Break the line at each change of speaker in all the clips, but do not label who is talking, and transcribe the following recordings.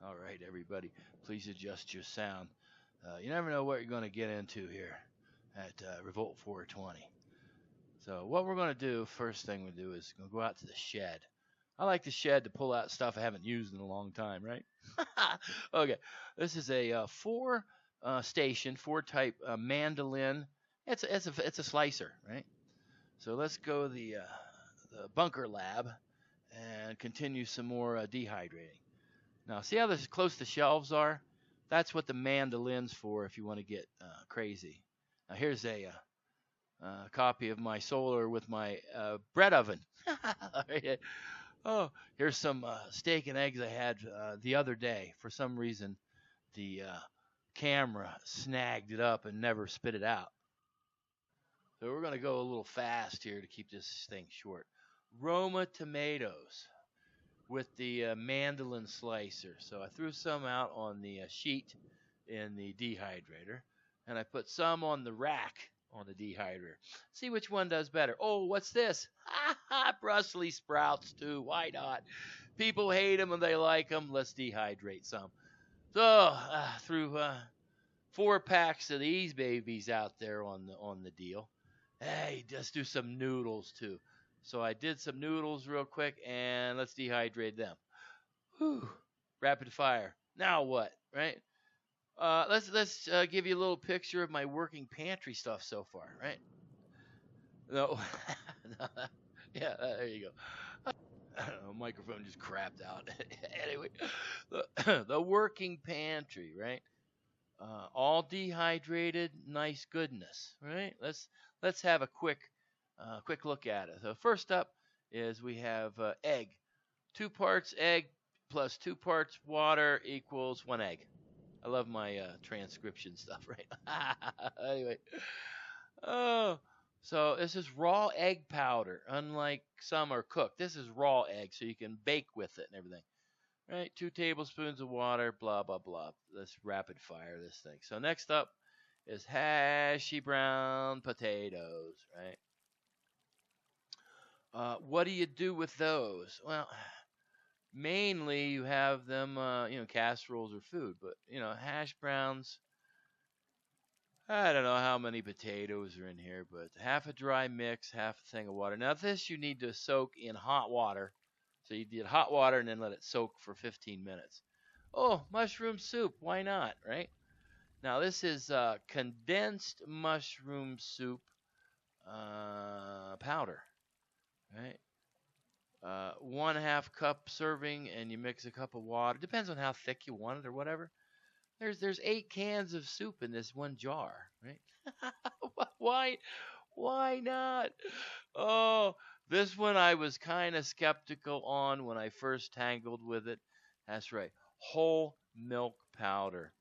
All right, everybody, please adjust your sound. You never know what you're going to get into here at Revolt 420. So what we're going to do, first thing we do is go out to the shed. I like the shed to pull out stuff I haven't used in a long time, right? Okay, this is a four station, four type mandolin. It's a slicer, right? So let's go the bunker lab and continue some more dehydrating. Now, see how this close the shelves are? That's what the mandolin's for if you want to get crazy. Now, here's a copy of my solar with my bread oven. Oh, here's some steak and eggs I had the other day. For some reason, the camera snagged it up and never spit it out. So we're going to go a little fast here to keep this thing short. Roma tomatoes with the mandolin slicer. So I threw some out on the sheet in the dehydrator, and I put some on the rack on the dehydrator. See which one does better. Oh, what's this? Brussels sprouts too. Why not? People hate them and they like them. Let's dehydrate some. So threw 4 packs of these babies out there on the deal. Hey, just do some noodles too. So I did some noodles real quick, and let's dehydrate them. Whew. Rapid fire. Now what? Right? Let's give you a little picture of my working pantry stuff so far. Right? No. Yeah, there you go. Microphone just crapped out. Anyway, the working pantry, right? All dehydrated, nice goodness, right? Let's have a quick look at it. So first up is we have egg. 2 parts egg plus 2 parts water equals 1 egg. I love my transcription stuff, right? Anyway, oh, so this is raw egg powder. Unlike some are cooked, this is raw egg, so you can bake with it and everything. Right, 2 tablespoons of water, blah blah blah. Let's rapid fire this thing. So next up is hashy brown potatoes, right? What do you do with those? Well, mainly you have them, casseroles or food, but hash browns. I don't know how many potatoes are in here, but half a dry mix, half a thing of water. Now this you need to soak in hot water. So you did hot water and then let it soak for 15 minutes. Oh, mushroom soup. Why not, right? Now this is condensed mushroom soup powder, right? 1/2 cup serving, and you mix a cup of water. Depends on how thick you want it or whatever. There's 8 cans of soup in this one jar, right? why why not? Oh, this one I was kind of skeptical on when I first tangled with it. That's right, whole milk powder.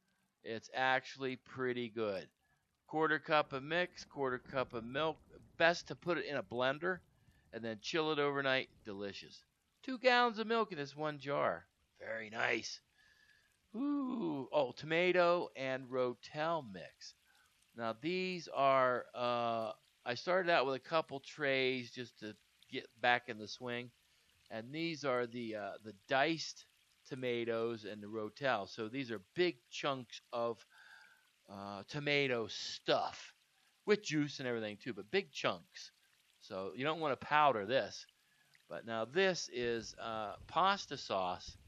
It's actually pretty good. 1/4 cup of mix, 1/4 cup of milk. Best to put it in a blender and then chill it overnight. Delicious. 2 gallons of milk in this one jar. Very nice. Ooh, oh, tomato and rotel mix. Now these are. I started out with a couple trays just to get back in the swing, and these are the diced tomatoes and the rotel. So these are big chunks of tomato stuff with juice and everything too, but big chunks. So you don't want to powder this. But now this is pasta sauce,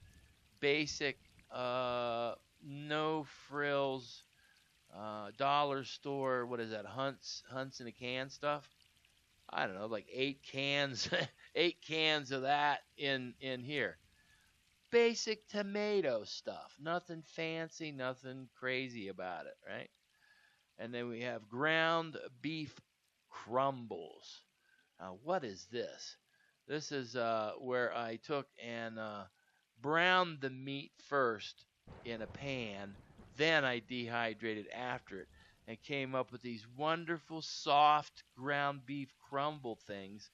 basic, no frills, dollar store. What is that? Hunts in a can stuff. I don't know, like 8 cans, 8 cans of that in here. Basic tomato stuff. Nothing fancy, nothing crazy about it, right? And then we have ground beef crumbles. Now, what is this? This is where I took and browned the meat first in a pan, then I dehydrated after it, and came up with these wonderful soft ground beef crumble things.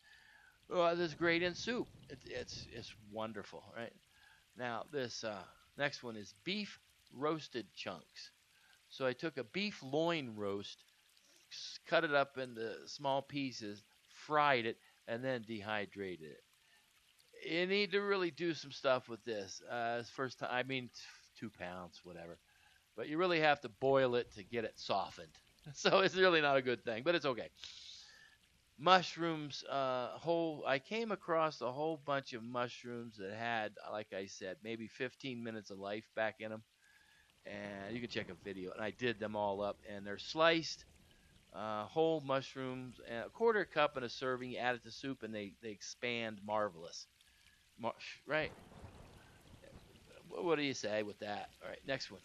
Oh, this is great in soup. It's wonderful, right? Now this next one is beef roasted chunks. So I took a beef loin roast, cut it up into small pieces, fried it, and then dehydrated it. You need to really do some stuff with this. First time, I mean, 2 pounds, whatever. But you really have to boil it to get it softened. So it's really not a good thing, but it's okay. Mushrooms, I came across a whole bunch of mushrooms that had, like I said, maybe 15 minutes of life back in them. And you can check a video. And I did them all up, and they're sliced whole mushrooms, and a quarter cup in a serving. You add it to soup, and they expand marvelous. Right? What do you say with that? All right, next one.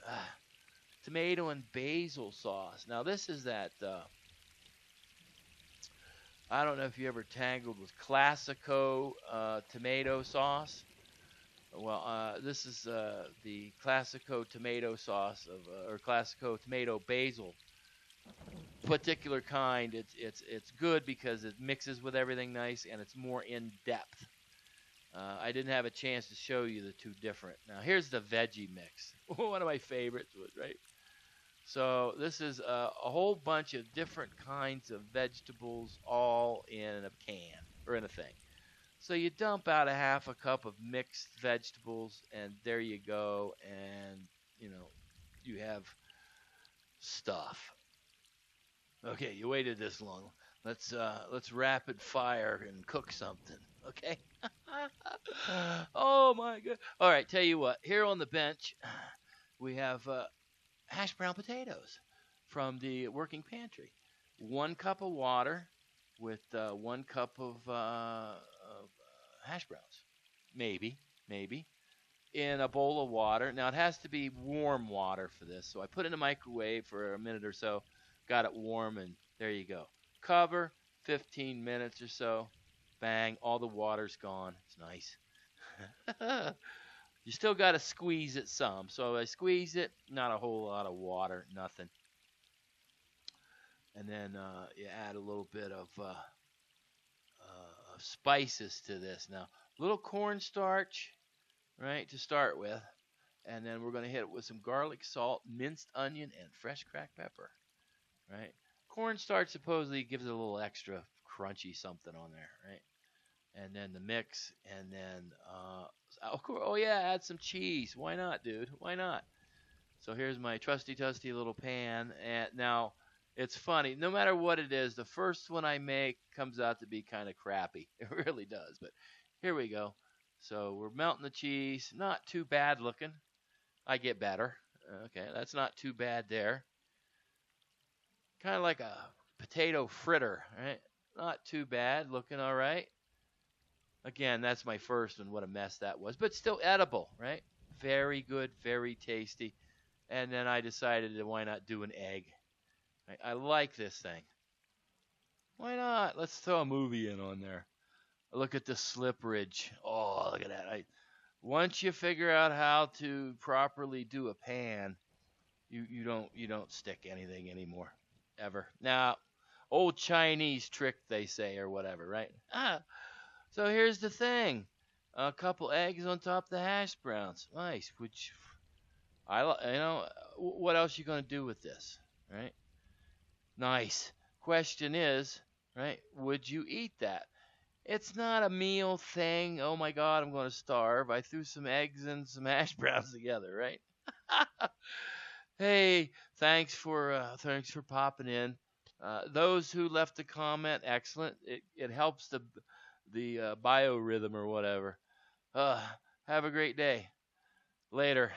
Tomato and basil sauce. Now this is that. I don't know if you ever tangled with Classico tomato sauce. Well, this is the Classico tomato sauce or Classico tomato basil particular kind. It's good because it mixes with everything nice and it's more in depth. I didn't have a chance to show you the two different. Now here's the veggie mix. One of my favorites, right? So this is a whole bunch of different kinds of vegetables all in a can or in a thing. So you dump out a half a cup of mixed vegetables, and there you go. And you have stuff. Okay, you waited this long. Let's rapid fire and cook something. Okay. Oh my god. All right, tell you what. Here on the bench, we have hash brown potatoes from the working pantry. 1 cup of water with 1 cup of hash browns, maybe, in a bowl of water. Now it has to be warm water for this, so I put it in the microwave for a minute or so, got it warm, and there you go. Cover, 15 minutes or so. Bang, all the water's gone. It's nice. You still got to squeeze it some. So I squeeze it, not a whole lot of water, nothing. And then you add a little bit of spices to this. Now, a little cornstarch, right, to start with. And then we're going to hit it with some garlic, salt, minced onion, and fresh cracked pepper, right? Cornstarch supposedly gives it a little extra crunchy something on there, right? And then the mix, and then add some cheese. Why not, dude? Why not? So here's my trusty little pan. And now it's funny. No matter what it is, the first one I make comes out to be kind of crappy. It really does. But here we go. So we're melting the cheese. Not too bad looking. I get better. Okay, that's not too bad there. Kind of like a potato fritter, right? Not too bad. Looking all right. Again, that's my first one. What a mess that was. But still edible, right? Very good, very tasty. And then I decided to why not do an egg. I like this thing. Why not? Let's throw a movie in on there. Look at the slip ridge. Oh, look at that. Once you figure out how to properly do a pan, you don't stick anything anymore. Ever. Now, old Chinese trick, they say, or whatever, right? So here's the thing. A couple eggs on top of the hash browns. Nice. Which what else you going to do with this, right? Nice. Question is, right, would you eat that? It's not a meal thing. Oh my god, I'm going to starve. I threw some eggs and some hash browns together, right? Hey, thanks for popping in. Those who left a comment, excellent. It helps the biorhythm or whatever. Have a great day. Later.